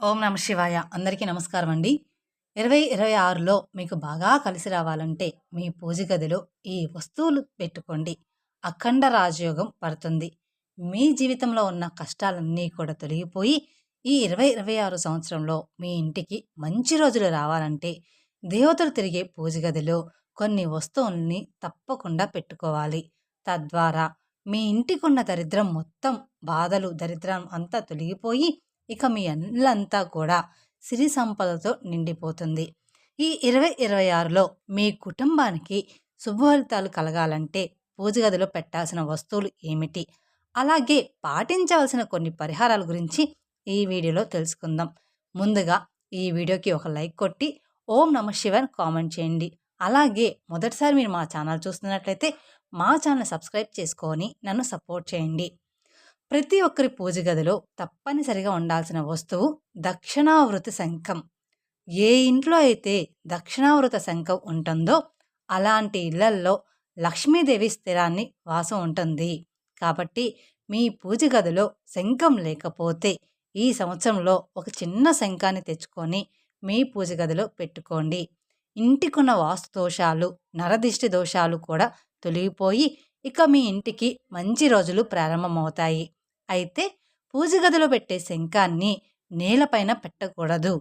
ఓం నమ శివాయ. అందరికీ నమస్కారం అండి. 2026లో మీకు బాగా కలిసి రావాలంటే మీ పూజ గదిలో ఈ వస్తువులు పెట్టుకోండి. అఖండ రాజయోగం పడుతుంది. మీ జీవితంలో ఉన్న కష్టాలన్నీ కూడా తొలగిపోయి ఈ 2026 సంవత్సరంలో మీ ఇంటికి మంచి రోజులు రావాలంటే దేవతలు తిరిగే పూజ గదిలో కొన్ని వస్తువుల్ని తప్పకుండా పెట్టుకోవాలి. తద్వారా మీ ఇంటికున్న దరిద్రం మొత్తం, బాధలు, దరిద్రం అంతా తొలగిపోయి ఇక మీ ఇల్లంతా కూడా సిరి సంపదతో నిండిపోతుంది. ఈ 2026లో మీ కుటుంబానికి శుభఫలితాలు కలగాలంటే పూజ గదిలో పెట్టాల్సిన వస్తువులు ఏమిటి? అలాగే పాటించవలసిన కొన్ని పరిహారాల గురించి ఈ వీడియోలో తెలుసుకుందాం. ముందుగా ఈ వీడియోకి ఒక లైక్ కొట్టి ఓం నమ శివాయ కామెంట్ చేయండి. అలాగే మొదటిసారి మీరు మా ఛానల్ చూస్తున్నట్లయితే మా ఛానల్ సబ్స్క్రైబ్ చేసుకొని నన్ను సపోర్ట్ చేయండి. ప్రతి ఒక్కరి పూజ గదిలో తప్పనిసరిగా ఉండాల్సిన వస్తువు దక్షిణావృత శంఖం. ఏ ఇంట్లో అయితే దక్షిణావృత శంఖం ఉంటుందో అలాంటి ఇళ్లల్లో లక్ష్మీదేవి స్థిరాన్ని వాసం ఉంటుంది. కాబట్టి మీ పూజ గదిలో శంఖం లేకపోతే ఈ సంవత్సరంలో ఒక చిన్న శంఖాన్ని తెచ్చుకొని మీ పూజ గదిలో పెట్టుకోండి. ఇంటికున్న వాస్తు దోషాలు, నరదిష్టి దోషాలు కూడా తొలగిపోయి ఇక మీ ఇంటికి మంచి రోజులు ప్రారంభమవుతాయి. అయితే పూజ గదిలో పెట్టే శంఖాన్ని నేలపైన పెట్టకూడదు.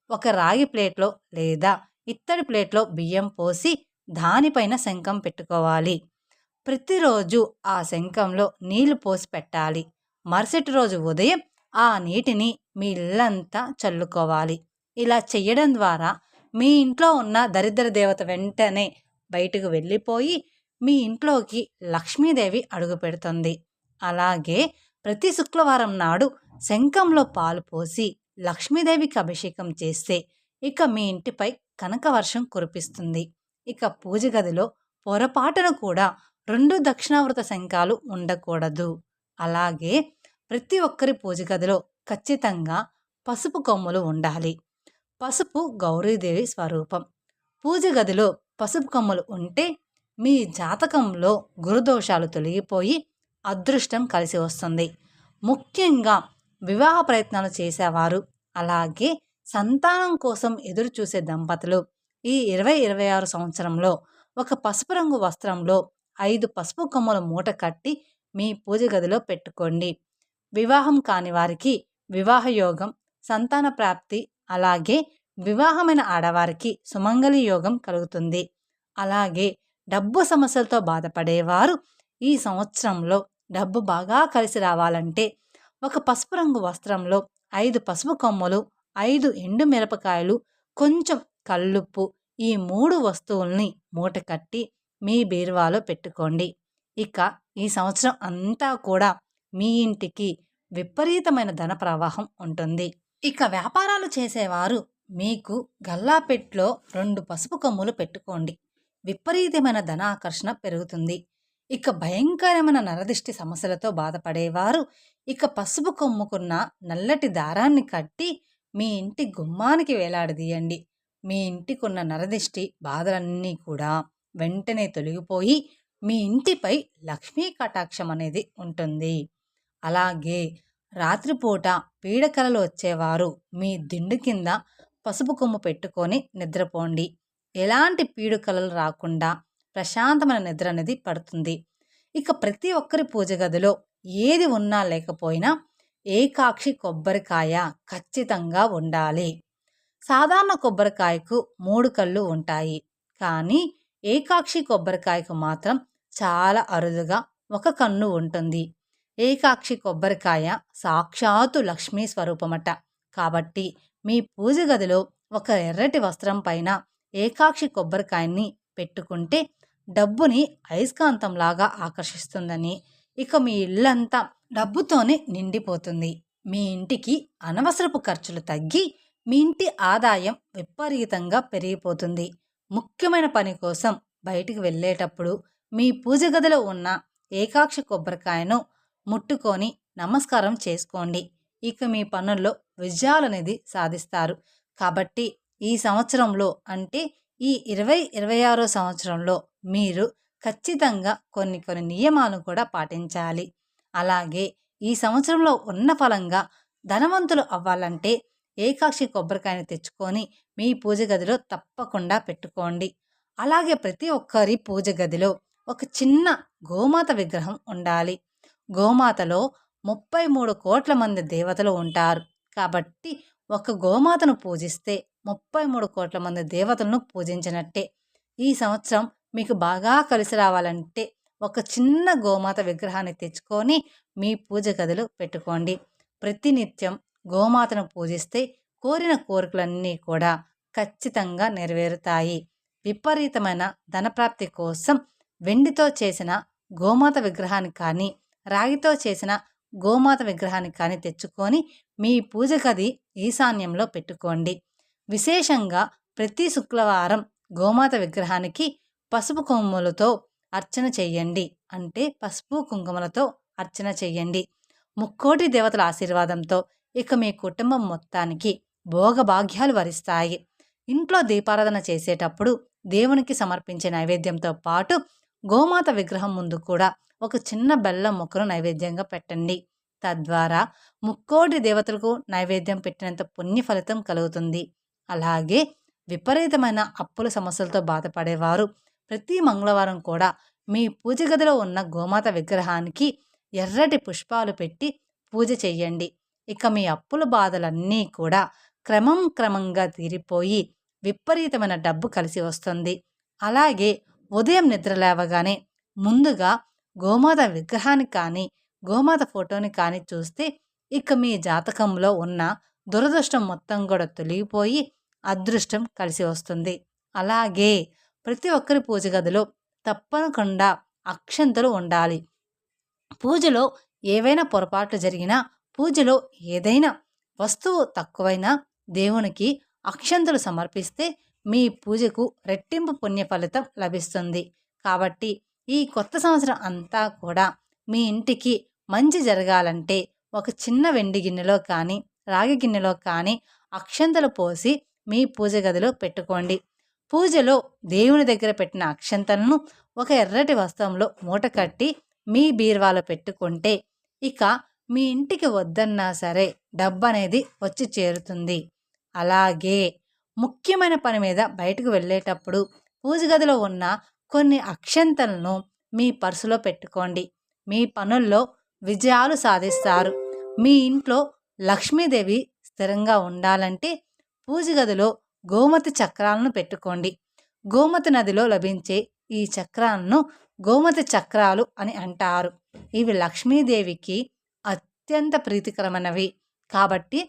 ఒక రాగి ప్లేట్లో లేదా ఇత్తడి ప్లేట్లో బియ్యం పోసి దానిపైన శంఖం పెట్టుకోవాలి. ప్రతిరోజు ఆ శంఖంలో నీళ్లు పోసి పెట్టాలి. మరుసటి రోజు ఉదయం ఆ నీటిని మీ ఇల్లంతా చల్లుకోవాలి. ఇలా చెయ్యడం ద్వారా మీ ఇంట్లో ఉన్న దరిద్ర దేవత వెంటనే బయటకు వెళ్ళిపోయి మీ ఇంట్లోకి లక్ష్మీదేవి అడుగు పెడుతుంది. అలాగే ప్రతి శుక్రవారం నాడు శంఖంలో పాలు పోసి లక్ష్మీదేవికి అభిషేకం చేస్తే ఇక మీ ఇంటిపై కనకవర్షం కురిపిస్తుంది. ఇక పూజ గదిలో పొరపాటున కూడా 2 దక్షిణావృత శంఖాలు ఉండకూడదు. అలాగే ప్రతి ఒక్కరి పూజ గదిలో ఖచ్చితంగా పసుపు కొమ్ములు ఉండాలి. పసుపు గౌరీదేవి స్వరూపం. పూజ గదిలో పసుపు కొమ్ములు ఉంటే మీ జాతకంలో గురుదోషాలు తొలగిపోయి అదృష్టం కలిసి వస్తుంది. ముఖ్యంగా వివాహ ప్రయత్నాలు చేసేవారు, అలాగే సంతానం కోసం ఎదురు చూసే దంపతులు ఈ 2026 సంవత్సరంలో ఒక పసుపు రంగు వస్త్రంలో 5 పసుపు కొమ్మల మూట కట్టి మీ పూజ గదిలో పెట్టుకోండి. వివాహం కాని వారికి వివాహ యోగం, సంతాన ప్రాప్తి, అలాగే వివాహమైన ఆడవారికి సుమంగళి యోగం కలుగుతుంది. అలాగే డబ్బు సమస్యలతో బాధపడేవారు ఈ సంవత్సరంలో డబ్బు బాగా కలిసి రావాలంటే ఒక పసుపు రంగు వస్త్రంలో 5 పసుపు కొమ్మలు, 5 ఎండు మిరపకాయలు, కొంచెం కల్లుప్పు, ఈ 3 వస్తువుల్ని మూట కట్టి మీ బీరువాలో పెట్టుకోండి. ఇక ఈ సంవత్సరం అంతా కూడా మీ ఇంటికి విపరీతమైన ధన ప్రవాహం ఉంటుంది. ఇక వ్యాపారాలు చేసేవారు మీకు గల్లాపెట్లో 2 పసుపు కొమ్ములు పెట్టుకోండి. విపరీతమైన ధన ఆకర్షణ పెరుగుతుంది. ఇక భయంకరమైన నరదిష్టి సమస్యలతో బాధపడేవారు ఇక పసుపు కొమ్ముకున్న నల్లటి దారాన్ని కట్టి మీ ఇంటి గుమ్మానికి వేలాడదీయండి. మీ ఇంటికున్న నరదిష్టి బాధలన్నీ కూడా వెంటనే తొలగిపోయి మీ ఇంటిపై లక్ష్మీ కటాక్షం అనేది ఉంటుంది. అలాగే రాత్రిపూట పీడకలలు వచ్చేవారు మీ దిండు కింద పసుపు కొమ్ము పెట్టుకొని నిద్రపోండి. ఎలాంటి పీడుకలలు రాకుండా ప్రశాంతమైన నిద్ర అనేది పడుతుంది. ఇక ప్రతి ఒక్కరి పూజ గదిలో ఏది ఉన్నా లేకపోయినా ఏకాక్షి కొబ్బరికాయ ఖచ్చితంగా ఉండాలి. సాధారణ కొబ్బరికాయకు 3 కళ్ళు ఉంటాయి, కానీ ఏకాక్షి కొబ్బరికాయకు మాత్రం చాలా అరుదుగా ఒక కన్ను ఉంటుంది. ఏకాక్షి కొబ్బరికాయ సాక్షాత్తు లక్ష్మీ స్వరూపమట. కాబట్టి మీ పూజ గదిలో ఒక ఎర్రటి వస్త్రం పైన ఏకాక్షి కొబ్బరికాయని పెట్టుకుంటే డబ్బుని అయస్కాంతంలాగా ఆకర్షిస్తుందని, ఇక మీ ఇల్లంతా డబ్బుతోనే నిండిపోతుంది. మీ ఇంటికి అనవసరపు ఖర్చులు తగ్గి మీ ఇంటి ఆదాయం విపరీతంగా పెరిగిపోతుంది. ముఖ్యమైన పని కోసం బయటికి వెళ్ళేటప్పుడు మీ పూజ గదిలో ఉన్న ఏకాక్షి కొబ్బరికాయను ముట్టుకొని నమస్కారం చేసుకోండి. ఇక మీ పనుల్లో విజయాలనేది సాధిస్తారు. కాబట్టి ఈ సంవత్సరంలో అంటే ఈ 2026 సంవత్సరంలో మీరు ఖచ్చితంగా కొన్ని నియమాలు కూడా పాటించాలి. అలాగే ఈ సంవత్సరంలో ఉన్న ఫలంగా ధనవంతులు అవ్వాలంటే ఏకాక్షి కొబ్బరికాయని తెచ్చుకొని మీ పూజ గదిలో తప్పకుండా పెట్టుకోండి. అలాగే ప్రతి ఒక్కరి పూజ గదిలో ఒక చిన్న గోమాత విగ్రహం ఉండాలి. గోమాతలో 33 కోట్ల మంది దేవతలు ఉంటారు. కాబట్టి ఒక గోమాతను పూజిస్తే 33 కోట్ల మంది దేవతలను పూజించినట్టే. ఈ సంవత్సరం మీకు బాగా కలిసి రావాలంటే ఒక చిన్న గోమాత విగ్రహాన్ని తెచ్చుకొని మీ పూజ గదిలో పెట్టుకోండి. ప్రతినిత్యం గోమాతను పూజిస్తే కోరిన కోరికలన్నీ కూడా ఖచ్చితంగా నెరవేరుతాయి. విపరీతమైన ధనప్రాప్తి కోసం వెండితో చేసిన గోమాత విగ్రహాన్ని కానీ, రాగితో చేసిన గోమాత విగ్రహాన్ని కానీ తెచ్చుకొని మీ పూజ గది ఈశాన్యంలో పెట్టుకోండి. విశేషంగా ప్రతి శుక్రవారం గోమాత విగ్రహానికి పసుపు కొమ్ములతో అర్చన చెయ్యండి. అంటే పసుపు కుంకుమలతో అర్చన చెయ్యండి. ముక్కోటి దేవతల ఆశీర్వాదంతో ఇక మీ కుటుంబం మొత్తానికి భోగభాగ్యాలు వరిస్తాయి. ఇంట్లో దీపారాధన చేసేటప్పుడు దేవునికి సమర్పించే నైవేద్యంతో పాటు గోమాత విగ్రహం ముందు కూడా ఒక చిన్న బెల్లం ముక్కను నైవేద్యంగా పెట్టండి. తద్వారా ముక్కోటి దేవతలకు నైవేద్యం పెట్టినంత పుణ్య ఫలితం కలుగుతుంది. అలాగే విపరీతమైన అప్పుల సమస్యలతో బాధపడేవారు ప్రతి మంగళవారం కూడా మీ పూజ గదిలో ఉన్న గోమాత విగ్రహానికి ఎర్రటి పుష్పాలు పెట్టి పూజ చెయ్యండి. ఇక మీ అప్పుల బాధలన్నీ కూడా క్రమంగా తీరిపోయి విపరీతమైన డబ్బు కలిసి వస్తుంది. అలాగే ఉదయం నిద్ర లేవగానే ముందుగా గోమాత విగ్రహాన్ని కానీ, గోమాత ఫోటోని కానీ చూస్తే ఇక మీ జాతకంలో ఉన్న దురదృష్టం మొత్తం కూడా తొలగిపోయి అదృష్టం కలిసి వస్తుంది. అలాగే ప్రతి ఒక్కరి పూజ గదిలో తప్పకుండా అక్షంతలు ఉండాలి. పూజలో ఏవైనా పొరపాట్లు జరిగినా, పూజలో ఏదైనా వస్తువు తక్కువైనా దేవునికి అక్షంతలు సమర్పిస్తే మీ పూజకు రెట్టింపు పుణ్య ఫలితం లభిస్తుంది. కాబట్టి ఈ కొత్త సంవత్సరం అంతా కూడా మీ ఇంటికి మంచి జరగాలంటే ఒక చిన్న వెండి గిన్నెలో కానీ, రాగి గిన్నెలో కానీ అక్షంతలు పోసి మీ పూజ గదిలో పెట్టుకోండి. పూజలో దేవుని దగ్గర పెట్టిన అక్షంతలను ఒక ఎర్రటి వస్త్రంలో మూట కట్టి మీ బీరువాలో పెట్టుకుంటే ఇక మీ ఇంటికి వద్దన్నా సరే డబ్బు అనేది వచ్చి చేరుతుంది. అలాగే ముఖ్యమైన పని మీద బయటకు వెళ్ళేటప్పుడు పూజ గదిలో ఉన్న కొన్ని అక్షంతలను మీ పర్సులో పెట్టుకోండి. మీ పనుల్లో విజయాలు సాధిస్తారు. మీ ఇంట్లో లక్ష్మీదేవి స్థిరంగా ఉండాలంటే పూజ గదిలో గోమతి చక్రాలను పెట్టుకోండి. గోమతి నదిలో లభించే ఈ చక్రాలను గోమతి చక్రాలు అని అంటారు. ఇవి లక్ష్మీదేవికి అత్యంత ప్రీతికరమైనవి. కాబట్టి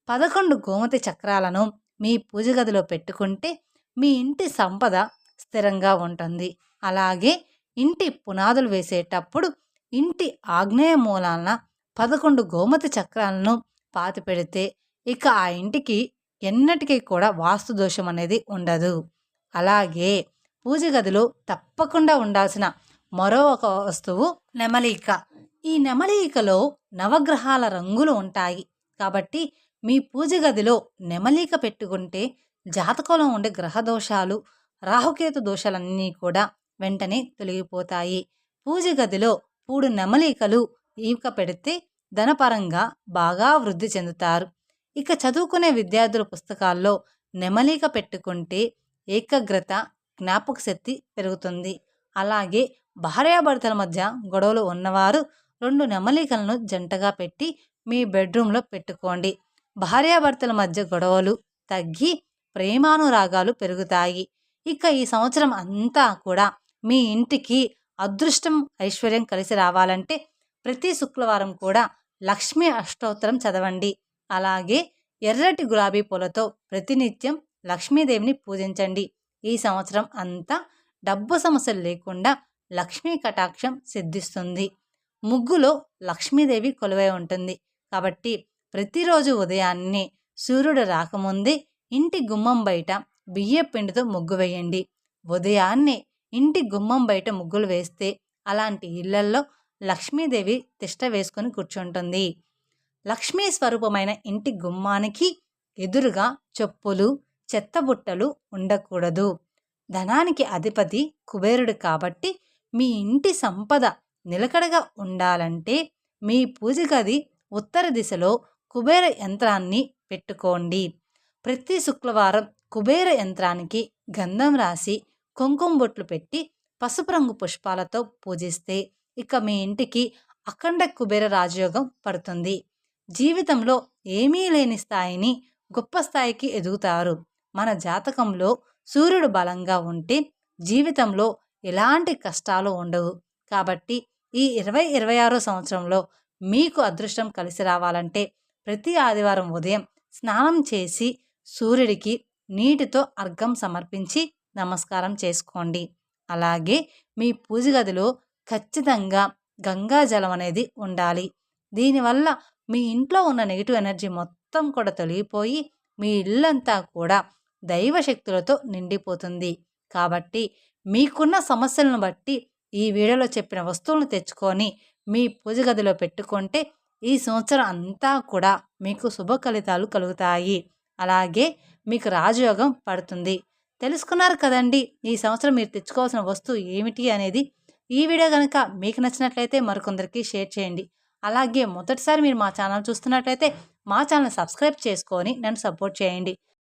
11 గోమతి చక్రాలను మీ పూజ గదిలో పెట్టుకుంటే మీ ఇంటి సంపద స్థిరంగా ఉంటుంది. అలాగే ఇంటి పునాదులు వేసేటప్పుడు ఇంటి ఆగ్నేయ మూలాన 11 గోమతి చక్రాలను పాతి పెడితే ఇక ఆ ఇంటికి ఎన్నటికీ కూడా వాస్తు దోషం అనేది ఉండదు. అలాగే పూజ గదిలో తప్పకుండా ఉండాల్సిన మరో ఒక వస్తువు నెమలిక. ఈ నెమలికలో నవగ్రహాల రంగులు ఉంటాయి. కాబట్టి మీ పూజ గదిలో నెమలిక పెట్టుకుంటే జాతకంలో ఉండే గ్రహ దోషాలు, రాహుకేతు దోషాలన్నీ కూడా వెంటనే తొలగిపోతాయి. పూజ గదిలో 3 నెమలికలు ఈక పెడితే ధనపరంగా బాగా వృద్ధి చెందుతారు. ఇక చదువుకునే విద్యార్థుల పుస్తకాల్లో నెమలిక పెట్టుకుంటే ఏకాగ్రత, జ్ఞాపక శక్తి పెరుగుతుంది. అలాగే భార్యాభర్తల మధ్య గొడవలు ఉన్నవారు 2 నెమలికలను జంటగా పెట్టి మీ బెడ్రూమ్లో పెట్టుకోండి. భార్యాభర్తల మధ్య గొడవలు తగ్గి ప్రేమానురాగాలు పెరుగుతాయి. ఇక ఈ సంవత్సరం అంతా కూడా మీ ఇంటికి అదృష్టం, ఐశ్వర్యం కలిసి రావాలంటే ప్రతి శుక్రవారం కూడా లక్ష్మీ అష్టోత్తరం చదవండి. అలాగే ఎర్రటి గులాబీ పూలతో ప్రతినిత్యం లక్ష్మీదేవిని పూజించండి. ఈ సంవత్సరం అంతా డబ్బు సమస్యలు లేకుండా లక్ష్మీ కటాక్షం సిద్ధిస్తుంది. ముగ్గులో లక్ష్మీదేవి కొలువై ఉంటుంది. కాబట్టి ప్రతిరోజు ఉదయాన్నే సూర్యుడు రాకముందే ఇంటి గుమ్మం బయట బియ్య పిండితో ముగ్గు వేయండి. ఉదయాన్నే ఇంటి గుమ్మం బయట ముగ్గులు వేస్తే అలాంటి ఇళ్లల్లో లక్ష్మీదేవి తిష్ట వేసుకొని కూర్చుంటుంది. లక్ష్మీ స్వరూపమైన ఇంటి గుమ్మానికి ఎదురుగా చెప్పులు, చెత్తబుట్టలు ఉండకూడదు. ధనానికి అధిపతి కుబేరుడు. కాబట్టి మీ ఇంటి సంపద నిలకడగా ఉండాలంటే మీ పూజ గది ఉత్తర దిశలో కుబేర యంత్రాన్ని పెట్టుకోండి. ప్రతి శుక్రవారం కుబేర యంత్రానికి గంధం రాసి కుంకుమ బొట్లు పెట్టి పసుపు రంగు పుష్పాలతో పూజిస్తే ఇక మీ ఇంటికి అఖండ కుబేర రాజయోగం పడుతుంది. జీవితంలో ఏమీ లేని స్థాయిని గొప్ప స్థాయికి ఎదుగుతారు. మన జాతకంలో సూర్యుడు బలంగా ఉంటే జీవితంలో ఎలాంటి కష్టాలు ఉండవు. కాబట్టి ఈ 2026 సంవత్సరంలో మీకు అదృష్టం కలిసి రావాలంటే ప్రతి ఆదివారం ఉదయం స్నానం చేసి సూర్యుడికి నీటితో అర్ఘ్యం సమర్పించి నమస్కారం చేసుకోండి. అలాగే మీ పూజ గదిలో ఖచ్చితంగా గంగా జలం అనేది ఉండాలి. దీనివల్ల మీ ఇంట్లో ఉన్న నెగిటివ్ ఎనర్జీ మొత్తం కూడా తొలగిపోయి మీ ఇల్లంతా కూడా దైవశక్తులతో నిండిపోతుంది. కాబట్టి మీకున్న సమస్యలను బట్టి ఈ వీడియోలో చెప్పిన వస్తువులను తెచ్చుకొని మీ పూజ గదిలో పెట్టుకుంటే ఈ సంవత్సరం అంతా కూడా మీకు శుభ ఫలితాలు కలుగుతాయి. అలాగే మీకు రాజయోగం పడుతుంది. తెలుసుకున్నారు కదండి ఈ సంవత్సరం మీరు తెచ్చుకోవాల్సిన వస్తువు ఏమిటి అనేది. ఈ వీడియో కనుక మీకు నచ్చినట్లయితే మరికొందరికి షేర్ చేయండి. అలాగే మొదటిసారి మీరు మా ఛానల్ చూస్తున్నట్లయితే మా ఛానల్ సబ్స్క్రైబ్ చేసుకొని నన్ను సపోర్ట్ చేయండి.